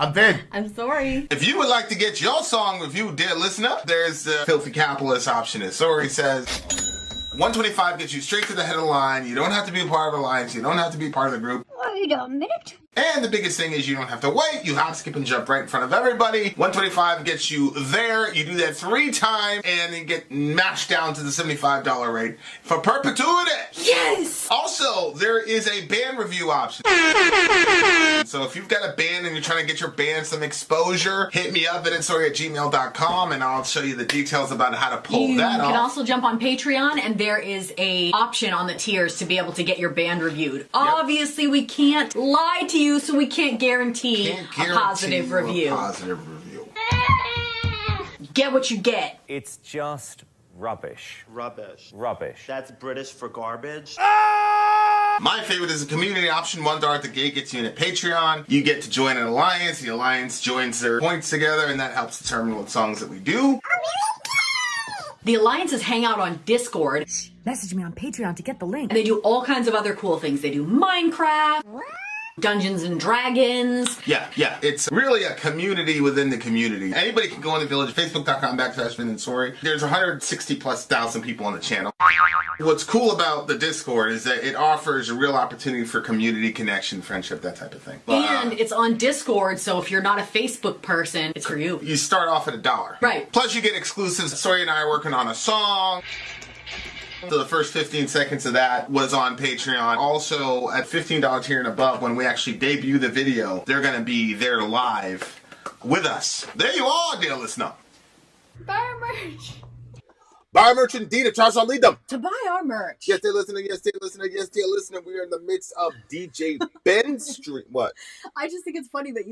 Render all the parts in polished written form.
I'm Ben. I'm Sori. If you would like to get your song reviewed, dear listener, there's the filthy capitalist option. As Sori says, $125 gets you straight to the head of the line. You don't have to be a part of the alliance. You don't have to be part of the group. Wait a minute. And the biggest thing is you don't have to wait. You hop, skip, and jump right in front of everybody. $125 gets you there. You do that 3 times, and you get mashed down to the $75 rate for perpetuity. Yes! Also, there is a band review option. So if you've got a band and you're trying to get your band some exposure, hit me up at insori@gmail.com, and I'll show you the details about how to pull that off. You can also jump on Patreon, and there is a option on the tiers to be able to get your band reviewed. Yep. Obviously, we can't lie to you, so we can't guarantee a positive review. Get what you get. It's just rubbish. Rubbish. Rubbish. That's British for garbage. My favorite is a community option. $1 at the gate gets you in at Patreon. You get to join an alliance. The alliance joins their points together, and that helps determine what songs that we do. The alliances hang out on Discord. Message me on Patreon to get the link. And they do all kinds of other cool things. They do Minecraft, Dungeons and Dragons. Yeah. It's really a community within the community. Anybody can go in the village, facebook.com/Ben and Sori. There's 160,000+ people on the channel. What's cool about the Discord is that it offers a real opportunity for community connection, friendship, that type of thing. And it's on Discord, so if you're not a Facebook person, it's for you. You start off at $1. Right. Plus you get exclusives. Sori and I are working on a song. So the first 15 seconds of that was on Patreon. Also, at $15 tier and above, when we actually debut the video, they're going to be there live with us. There you are, dear listener. Buy our merch. Buy our merch indeed. If Charles, I'll lead them. To buy our merch. Yes, dear listener. Yes, dear listener. Yes, dear listener. We are in the midst of DJ Ben Street. What? I just think it's funny that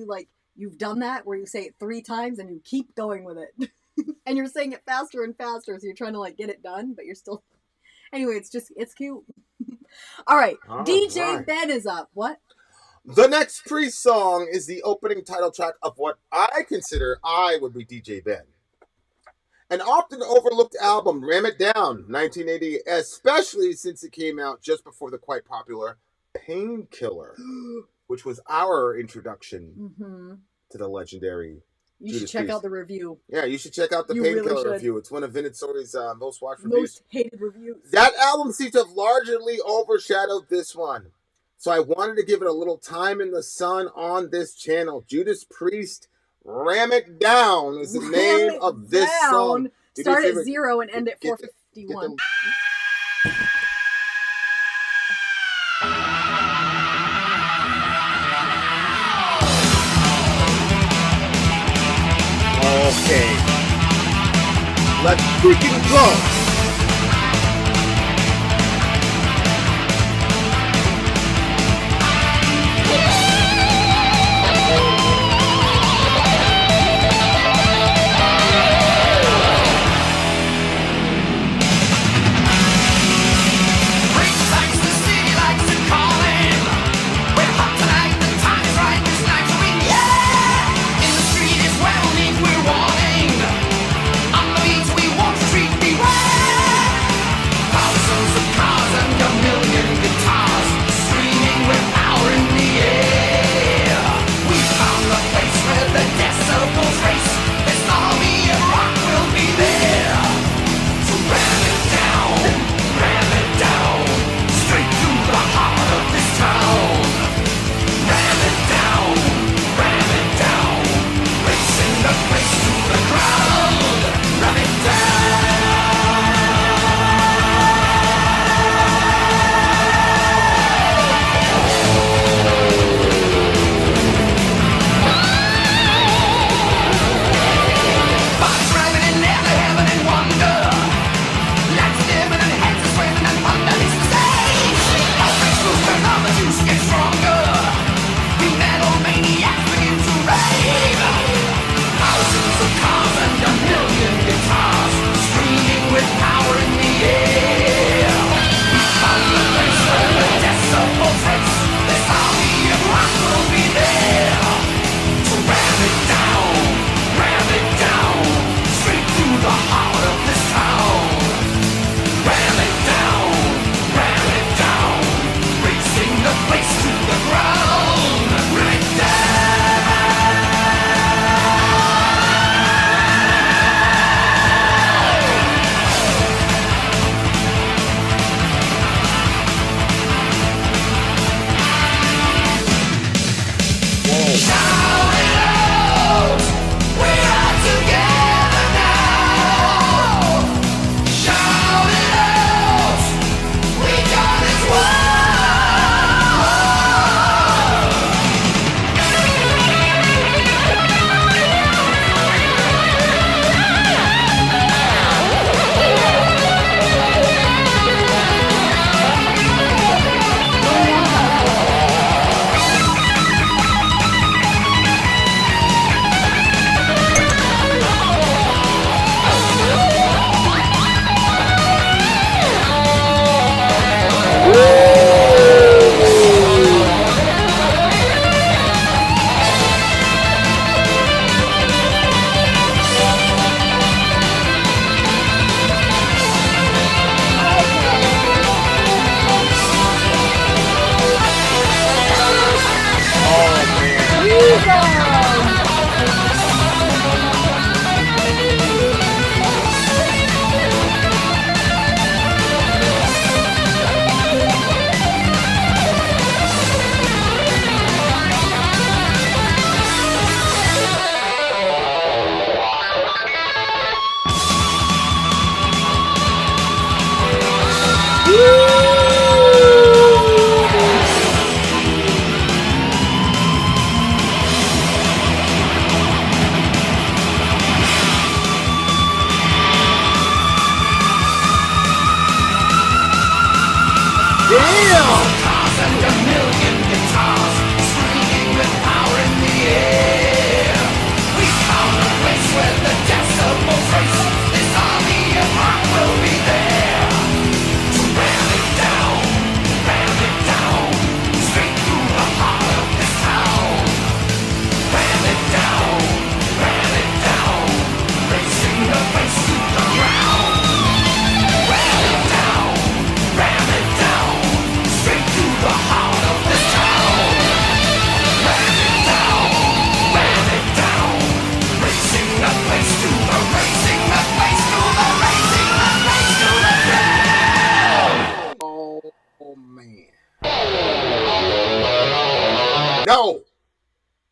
you've done that where you say it 3 times and you keep going with it. And you're saying it faster and faster, so you're trying to get it done, but you're still... Anyway, it's cute. All right, DJ Ben is up. What? The next Priest song is the opening title track of what I consider would be DJ Ben. An often overlooked album, Ram It Down, 1980, especially since it came out just before the quite popular Painkiller, which was our introduction to the legendary You Judas should check Priest. out the review. Yeah, you should check out the Painkiller review. It's one of Vintage Sori's most watched reviews. Most hated reviews. That album seems to have largely overshadowed this one. So I wanted to give it a little time in the sun on this channel. Judas Priest, Ram It Down is the name of this song. Start at 0 and end at 451. Okay. Let's freaking go. We're warning. On the beats we want to treat me well.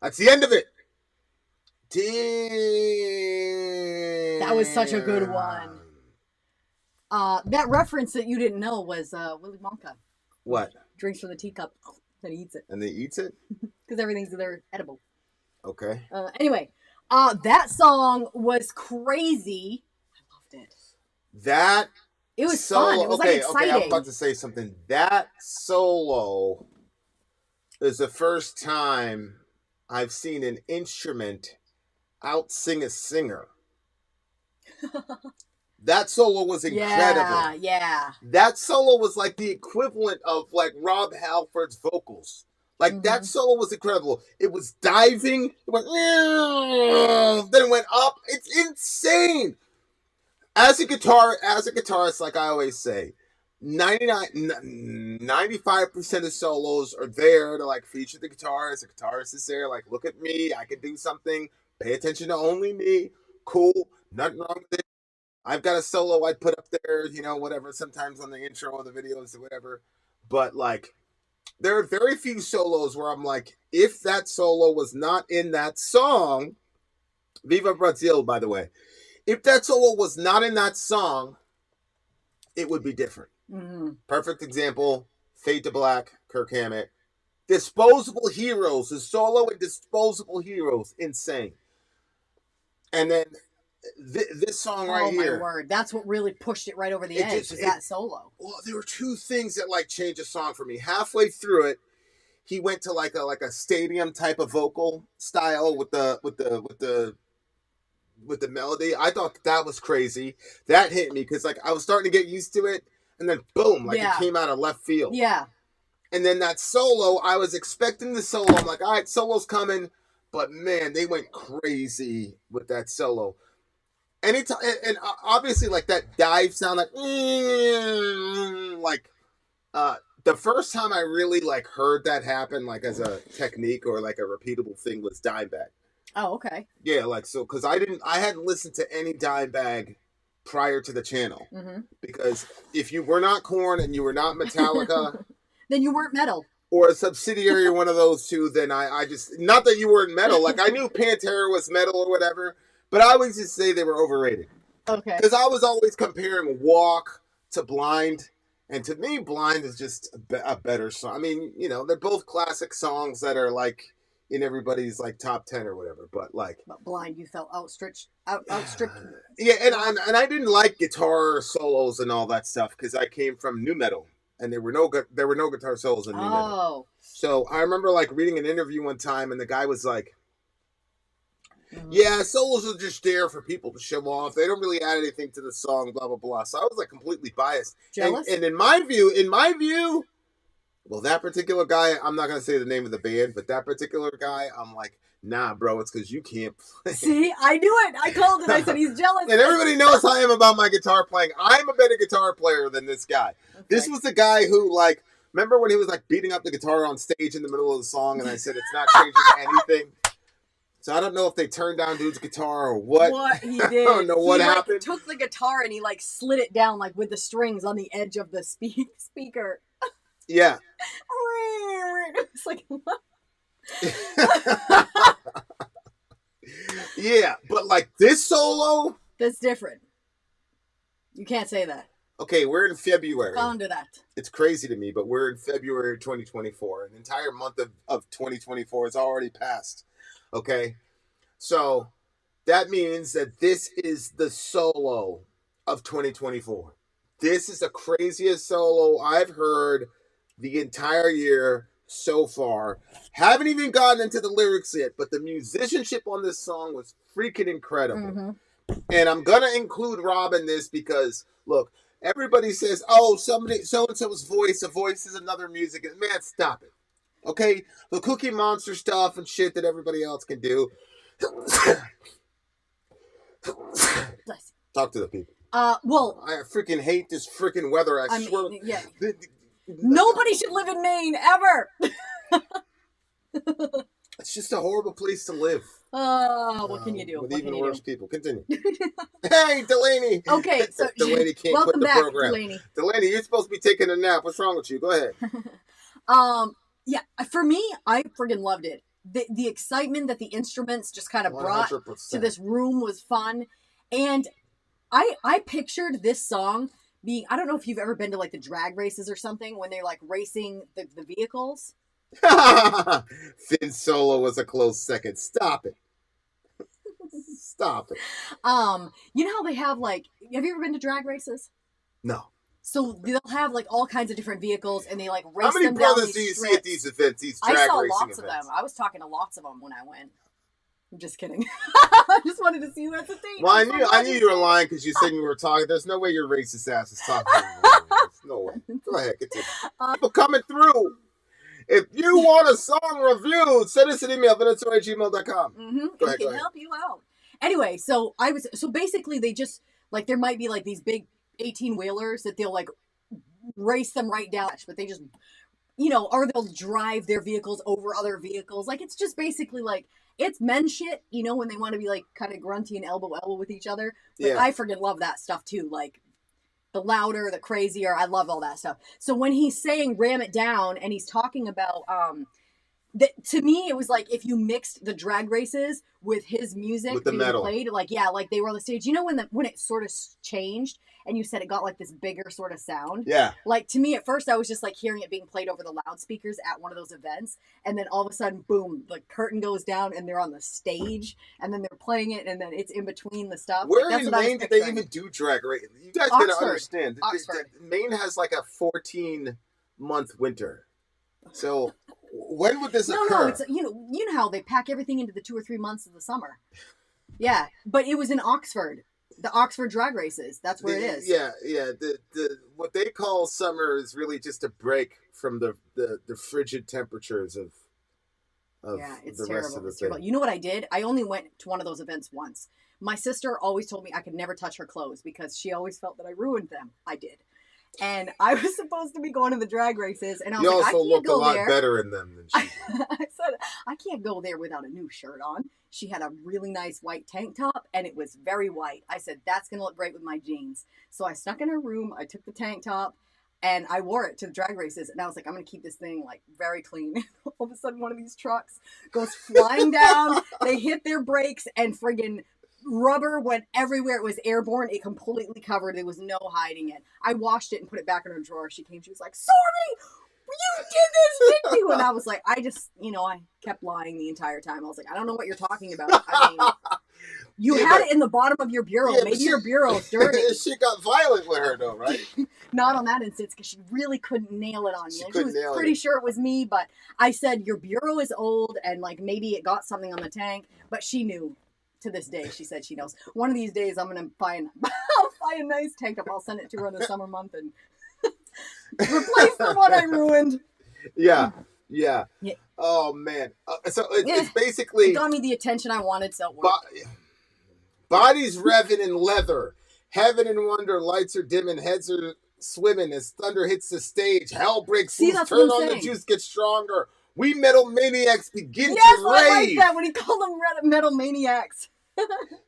That's the end of it. That was such a good one. That reference that you didn't know was Willy Wonka. What? Drinks from the teacup, then he eats it. And he eats it? Because everything's there edible. Okay. Anyway, that song was crazy. I loved it. It was fun. It was like exciting. Okay, I'm about to say something. That solo is the first time I've seen an instrument out-sing a singer. That solo was incredible. Yeah. That solo was like the equivalent of like Rob Halford's vocals. Like that solo was incredible. It was diving. It went, then it went up. It's insane. As a guitarist, like I always say, 95% of solos are there to like feature the guitarist. The guitarist is there, like, look at me, I can do something. Pay attention to only me. Cool, nothing wrong with it. I've got a solo I put up there, you know, whatever, sometimes on the intro or the videos or whatever. But like, there are very few solos where I'm like, if that solo was not in that song, Viva Brazil, by the way, if that solo was not in that song, it would be different. Perfect example, Fade to Black, Kirk Hammett. Disposable Heroes, the solo in Disposable Heroes, insane. And then this song right here. Oh my word, that's what really pushed it right over the edge, was that solo. Well, there were two things that like changed the song for me. Halfway through it, he went to like a stadium type of vocal style with the melody. I thought that was crazy. That hit me because like I was starting to get used to it, and then boom, like it came out of left field. Yeah. And then that solo, I was expecting the solo. I'm like, all right, solo's coming, but man, they went crazy with that solo. Anytime, and obviously, like that dive sound, like the first time I really like heard that happen, like as a technique or like a repeatable thing, was Dimebag. Oh, okay. Yeah, like so, because I hadn't listened to any Dimebag prior to the channel, because if you were not Korn and you were not Metallica, then you weren't metal. Or a subsidiary or one of those two, then I just, not that you weren't metal, like I knew Pantera was metal or whatever, but I always just say they were overrated. Okay. Because I was always comparing Walk to Blind, and to me, Blind is just a better song. I mean, you know, they're both classic songs that are like in everybody's like top 10 or whatever, but Blind, you felt outstripped. Yeah, and I didn't like guitar solos and all that stuff because I came from nu metal. And there were no guitar solos in nu metal. So I remember like reading an interview one time, and the guy was like, "Yeah, solos are just there for people to show off. They don't really add anything to the song." Blah blah blah. So I was like completely biased. Jealous. And in my view, well, that particular guy, I'm not gonna say the name of the band, but that particular guy, I'm like, nah, bro, it's because you can't play. See, I knew it. I called it. I said he's jealous. And everybody knows how I am about my guitar playing. I'm a better guitar player than this guy. Okay. This was the guy who, like, remember when he was, like, beating up the guitar on stage in the middle of the song, and I said it's not changing anything? So I don't know if they turned down dude's guitar or what. What he did. I don't know what happened. He took the guitar and he, like, slid it down, like, with the strings on the edge of the speaker. Yeah. It's like, what? Yeah, but like this solo, that's different. You can't say that. Okay, we're in February. Found to that. It's crazy to me, but we're in February 2024. An entire month of 2024 has already passed. Okay, so that means that this is the solo of 2024. This is the craziest solo I've heard the entire year so far. Haven't even gotten into the lyrics yet, but the musicianship on this song was freaking incredible. And I'm gonna include Rob in this because look, everybody says, oh, somebody so-and-so's voice, a voice is another music. Man, stop it. Okay? The Cookie Monster stuff and shit that everybody else can do. Talk to the people. Well, I freaking hate this freaking weather. I swear. Yeah. Nobody should live in Maine ever. It's just a horrible place to live. Oh, what can you do? With even worse people. Continue. Hey, Delaney. Okay, so Delaney can't quit the program. Delaney. Delaney, you're supposed to be taking a nap. What's wrong with you? Go ahead. Yeah, for me, I friggin' loved it. the excitement that the instruments just kind of brought 100%. to this room was fun. And I pictured this song being, I don't know if you've ever been to like the drag races or something when they're like racing the vehicles. Finn Solo was a close second. Stop it. Stop it. You know how they have like, have you ever been to drag races? No. So they'll have like all kinds of different vehicles and they like race How many them down brothers do these you strips. see at these events, these drag I saw racing lots events? of them. I was talking to lots of them when I went. I'm just kidding. I just wanted to see you at the date. Well, I knew you were lying because you said you were talking. There's no way your racist ass is talking. There's no way. Go ahead, continue. People coming through. If you want a song reviewed, send us an email, VillageXchange@gmail.com. Mm-hmm. Go ahead, can help you out. Anyway, so basically they just like there might be like these big 18-wheelers that they'll like race them right down, but they just or they'll drive their vehicles over other vehicles. Like it's just basically like it's men shit, when they want to be like kind of grunty and elbow with each other. But Yeah. I friggin' love that stuff too. Like the louder, the crazier. I love all that stuff. So when he's saying ram it down and he's talking about to me it was like if you mixed the drag races with his music With the being metal. played, like like they were on the stage. When it sort of changed and you said it got like this bigger sort of sound. Yeah. Like to me at first I was just like hearing it being played over the loudspeakers at one of those events, and then all of a sudden boom, the curtain goes down and they're on the stage and then they're playing it and then it's in between the stuff. Where That's in what I was Maine did they picturing. even do drag racing? You guys gotta Oxford. understand. Oxford. Maine has like a 14-month winter. So when would this occur? No, it's you know how they pack everything into the 2 or 3 months of the summer. Yeah, but it was in Oxford, the Oxford drag races. That's where it is. Yeah. The what they call summer is really just a break from the frigid temperatures of Yeah, it's the terrible. rest of the It's terrible. thing. You know what I did? I only went to one of those events once. My sister always told me I could never touch her clothes because she always felt that I ruined them. I did. And I was supposed to be going to the drag races, and I was You like, I also can't look a go lot there. better in them than she. I said, I can't go there without a new shirt on. She had a really nice white tank top, and it was very white. I said, that's going to look great with my jeans. So I snuck in her room. I took the tank top, and I wore it to the drag races. And I was like, I'm going to keep this thing, like, very clean. All of a sudden, one of these trucks goes flying down. They hit their brakes, and friggin' rubber went everywhere. It was airborne. It completely covered. There was no hiding it. I washed it and put it back in her drawer. She came. She was like, Sori, you did this, didn't you? And I was like, I just, I kept lying the entire time. I was like, I don't know what you're talking about. I mean, you had it in the bottom of your bureau. Yeah, but Maybe your bureau's dirty. She got violent with her though, right? Not on that instance, because she really couldn't nail it on me. She She couldn't was nail pretty it. sure it was me, but I said, your bureau is old, and like maybe it got something on the tank. But she knew. To this day, she said she knows. One of these days, I'm gonna find a nice tank top. I'll send it to her in the summer month and replace the one I ruined. Yeah. Yeah. Oh man. So it's It basically got me the attention I wanted, so it worked. bodies revving in leather, heaven and wonder, lights are dimming, heads are swimming as thunder hits the stage. Hell breaks See, loose, that's turn what I'm on the saying. juice, get stronger. We metal maniacs begin Yes, to I like rave. that when he called them metal maniacs.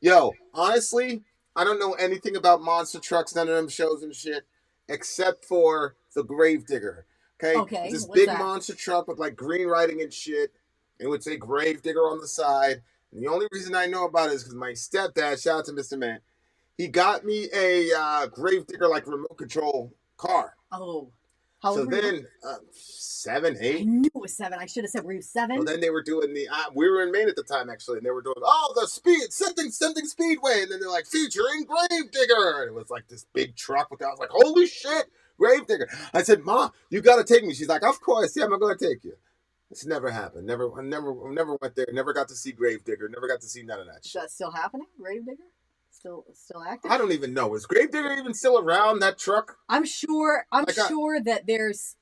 Yo, honestly, I don't know anything about monster trucks, none of them shows and shit, except for the Gravedigger. Okay, It's this what's big that? monster truck with like green writing and shit. It would say Gravedigger on the side. And the only reason I know about it is because my stepdad, shout out to Mr. Man, he got me a Gravedigger like remote control car. Oh, how So old were you? then, 7, I 8. knew it was 7. I should have said, were you 7? Well, then they were doing we were in Maine at the time, actually, and they were doing, the something speedway, and then they're like, featuring Gravedigger, and it was like this big truck with, I was like, holy shit, Gravedigger. I said, Ma, you gotta take me. She's like, of course, yeah, I'm gonna take you. It's never happened. I never went there, never got to see Gravedigger, never got to see none of that Is shit. that still happening? Gravedigger? Still active? I don't even know. Is Gravedigger even still around, that truck? I'm sure Like sure that there's,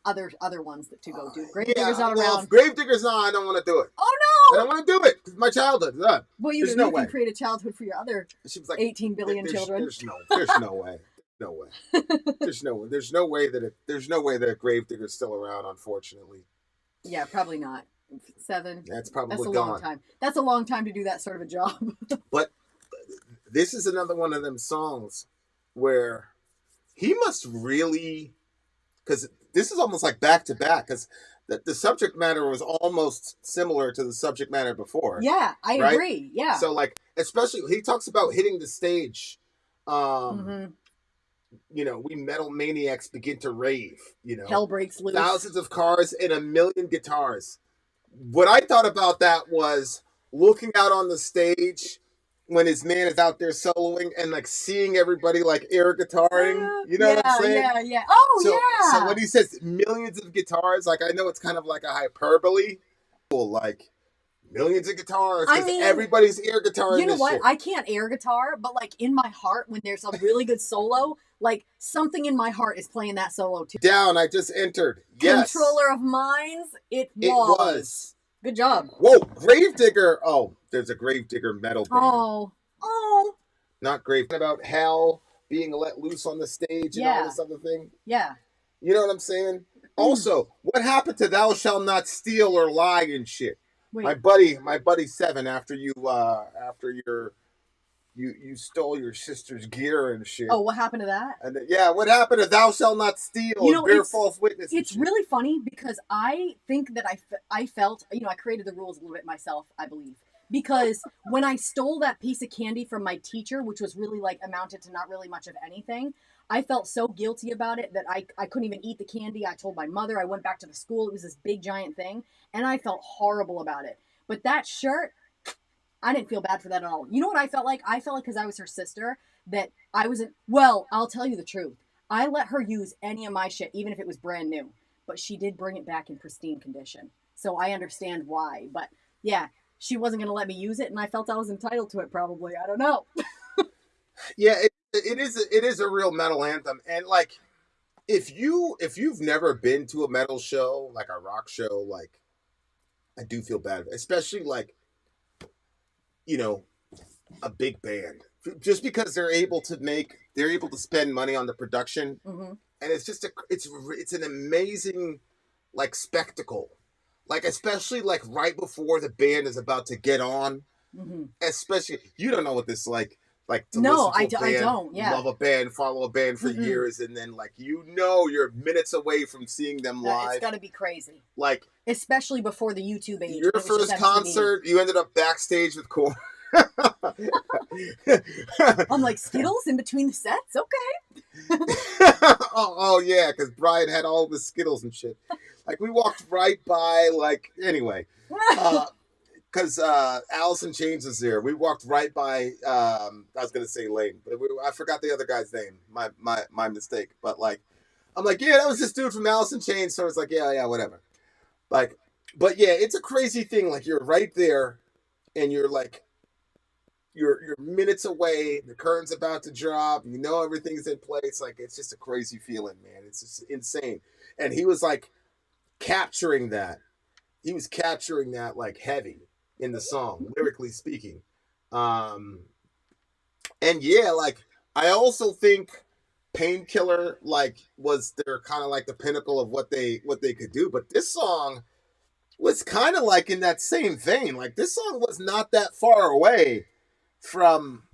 other ones to go do. Gravedigger's not well, around. if Gravedigger's not, I don't want to do it. Oh I no! don't want to do it. It's my childhood. Well, you There's no way. can create a childhood for your other She was like, 18 billion children. There's no way. No way. There's no way that a Gravedigger's still around, unfortunately. Yeah, probably not. 7. That's probably That's a gone. long time. That's a long time to do that sort of a job. But this is another one of them songs where he must really, because this is almost like back to back, because that the subject matter was almost similar to the subject matter before. Yeah, I right? agree. Yeah. So like, especially he talks about hitting the stage. You know, we metal maniacs begin to rave. You know, Hell breaks loose. Thousands of cars and a million guitars. What I thought about that was looking out on the stage when his man is out there soloing and like seeing everybody like air guitaring. You know what I'm saying? Yeah, yeah. Oh, yeah. So when he says millions of guitars, like I know it's kind of like a hyperbole, like millions of guitars. I mean, everybody's air guitar. You know what? Shit. I can't air guitar, but like in my heart, when there's a really good solo, like something in my heart is playing that solo too. Down, I just entered. Yes. Controller of Minds. It was. Good job. Whoa, Gravedigger. Oh, there's a Gravedigger metal band. Oh. Not Grave. About hell being let loose on the stage and all this other thing. Yeah. You know what I'm saying? Also, what happened to "Thou shalt not steal" or lie and shit? Wait. My buddy Seven, after you stole your sister's gear and shit. Oh, what happened to that? And what happened to "Thou shalt not steal" and bear false witness? It's really funny because I think that I felt, I created the rules a little bit myself, I believe. Because when I stole that piece of candy from my teacher, which was really like amounted to not really much of anything, I felt so guilty about it that I couldn't even eat the candy. I told my mother. I went back to the school. It was this big giant thing. And I felt horrible about it. But that shirt, I didn't feel bad for that at all. You know what I felt like? I felt like because I was her sister that I wasn't, well, I'll tell you the truth. I let her use any of my shit, even if it was brand new. But she did bring it back in pristine condition. So I understand why. But yeah, she wasn't going to let me use it. And I felt I was entitled to it probably. I don't know. Yeah, it is a real metal anthem. And like, if you've never been to a metal show, like a rock show, like, I do feel bad, especially like, a big band, just because they're able to spend money on the production, and it's just it's an amazing like spectacle, like especially like right before the band is about to get on, especially you don't know what this like to no, listen to a band, I don't. Yeah, love a band, follow a band for years, and then like you're minutes away from seeing them live. It's gotta be crazy. Like especially before the YouTube age. Your first concert, you ended up backstage with Korn. I'm like, Skittles in between the sets? Okay. oh yeah, because Brian had all the Skittles and shit. Like we walked right by, like anyway. Because Alice in Chains was there. We walked right by. I was gonna say Lane, but I forgot the other guy's name. My mistake. But like, I'm like, yeah, that was this dude from Alice in Chains. So it's like, yeah, whatever. Like, but yeah, it's a crazy thing. Like you're right there, and you're like, you're minutes away. The curtain's about to drop. You know everything's in place. Like it's just a crazy feeling, man. It's just insane. And he was like capturing that. He was capturing that like heavy in the song, lyrically speaking. And yeah, like I also think Painkiller like was their kind of like the pinnacle of what they could do. But this song was kind of like in that same vein. Like this song was not that far away from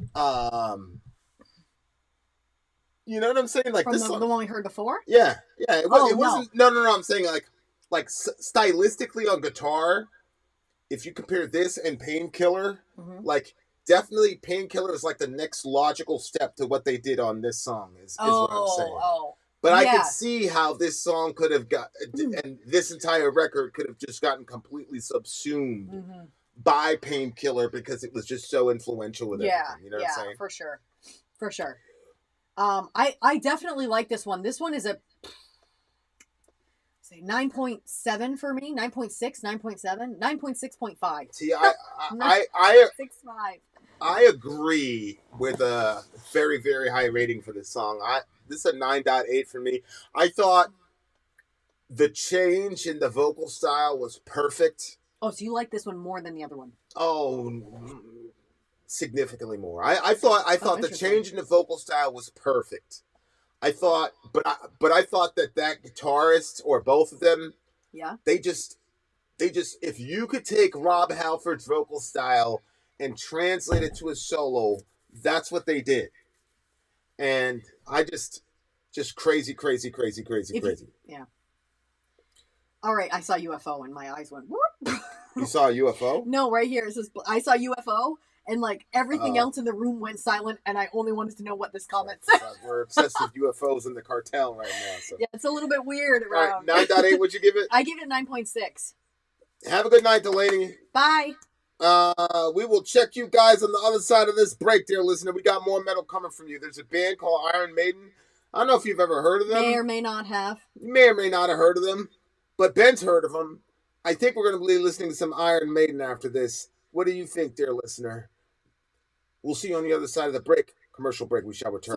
you know what I'm saying? Like from this the one we heard before? Yeah. It wasn't no, I'm saying like stylistically on guitar. If you compare this and Painkiller, like definitely Painkiller is like the next logical step to what they did on this song is what I'm saying. But I could see how this song could have got, and this entire record could have just gotten completely subsumed by Painkiller because it was just so influential with everything. You know what I'm saying? For sure. I definitely like this one. This one is a 9.7 for me. 9.6, 9.7, 9.6.5. See, I agree with a very, very high rating for this song. This is a 9.8 for me. I thought the change in the vocal style was perfect. Oh, so you like this one more than the other one? Oh, significantly more. I thought the change in the vocal style was perfect. I thought, but I thought that guitarist or both of them, they just, if you could take Rob Halford's vocal style and translate it to a solo, that's what they did. And I just crazy. Yeah. All right, I saw UFO and my eyes went whoop. You saw a UFO? No, right here it says I saw UFO and like everything else in the room went silent and I only wanted to know what this comment said. We're obsessed with UFOs in the cartel right now. So. Yeah, it's a little bit weird around. All right, 9.8, what'd you give it? I give it 9.6. Have a good night, Delaney. Bye. We will check you guys on the other side of this break, dear listener. We got more metal coming from you. There's a band called Iron Maiden. I don't know if you've ever heard of them. May or may not have. You may or may not have heard of them, but Ben's heard of them. I think we're going to be listening to some Iron Maiden after this. What do you think, dear listener? We'll see you on the other side of the break. Commercial break. We shall return.